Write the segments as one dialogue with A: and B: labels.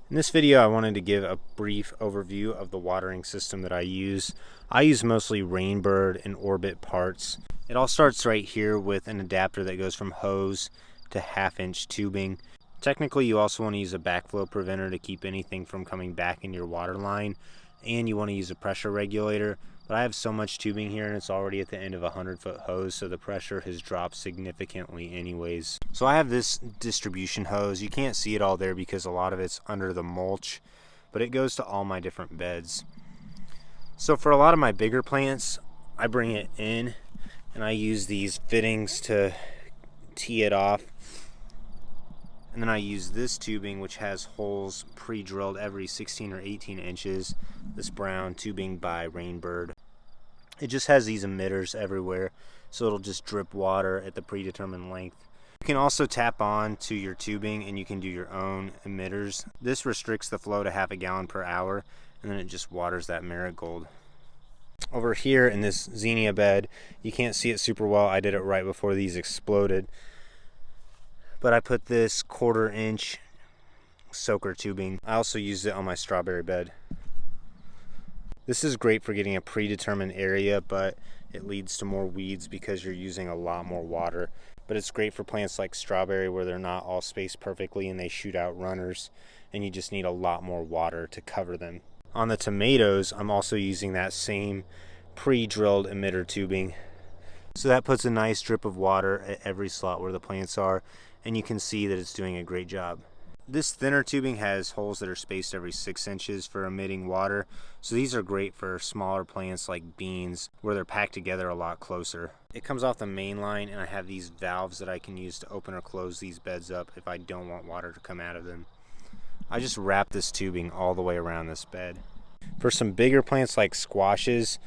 A: In this video, I wanted to give a brief overview of the watering system that I use. I use mostly Rainbird and Orbit parts. It all starts right here with an adapter that goes from hose to 1/2-inch tubing. Technically, you also want to use a backflow preventer to keep anything from coming back in your water line, and you want to use a pressure regulator. But I have so much tubing here and it's already at the end of a 100-foot hose, so the pressure has dropped significantly anyways. So I have this distribution hose. You can't see it all there because a lot of it's under the mulch, but it goes to all my different beds. So for a lot of my bigger plants, I bring it in and I use these fittings to tee it off. And then I use this tubing, which has holes pre-drilled every 16 or 18 inches. This brown tubing by Rainbird. It just has these emitters everywhere, so it'll just drip water at the predetermined length. You can also tap on to your tubing and you can do your own emitters. This restricts the flow to 1/2 gallon per hour, and then it just waters that marigold. Over here in this zinnia bed, you can't see it super well. I did it right before these exploded. But I put this 1/4-inch soaker tubing. I also used it on my strawberry bed. This is great for getting a predetermined area, but it leads to more weeds because you're using a lot more water. But it's great for plants like strawberry where they're not all spaced perfectly and they shoot out runners, and you just need a lot more water to cover them. On the tomatoes, I'm also using that same pre-drilled emitter tubing. So that puts a nice drip of water at every slot where the plants are, and you can see that it's doing a great job. This thinner tubing has holes that are spaced every 6 inches for emitting water, so these are great for smaller plants like beans where they're packed together a lot closer. It comes off the main line, and I have these valves that I can use to open or close these beds up if I don't want water to come out of them. I just wrap this tubing all the way around this bed. For some bigger plants like squashes,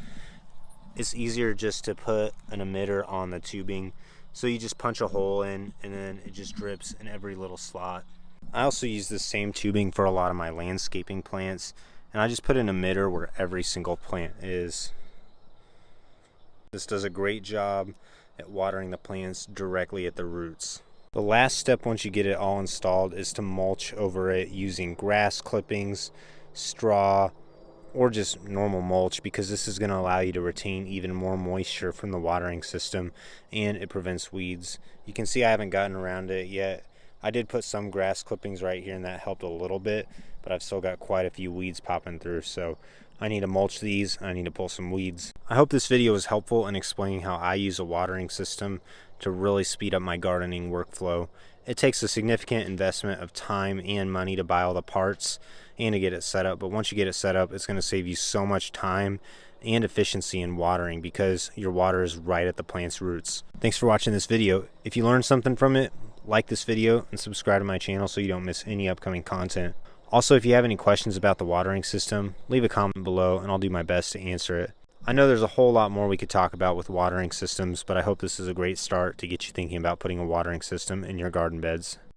A: it's easier just to put an emitter on the tubing. So you just punch a hole in and then it just drips in every little slot. I also use this same tubing for a lot of my landscaping plants, and I just put an emitter where every single plant is. This does a great job at watering the plants directly at the roots. The last step once you get it all installed is to mulch over it using grass clippings, straw, or just normal mulch, because this is going to allow you to retain even more moisture from the watering system, and it prevents weeds. You can see I haven't gotten around to it yet. I did put some grass clippings right here and that helped a little bit, but I've still got quite a few weeds popping through, so I need to mulch these. I need to pull some weeds. I hope this video was helpful in explaining how I use a watering system to really speed up my gardening workflow. It takes a significant investment of time and money to buy all the parts and to get it set up, but once you get it set up, it's going to save you so much time and efficiency in watering because your water is right at the plant's roots. Thanks for watching this video. If you learned something from it, like this video and subscribe to my channel so you don't miss any upcoming content. Also, if you have any questions about the watering system, leave a comment below and I'll do my best to answer it. I know there's a whole lot more we could talk about with watering systems, but I hope this is a great start to get you thinking about putting a watering system in your garden beds.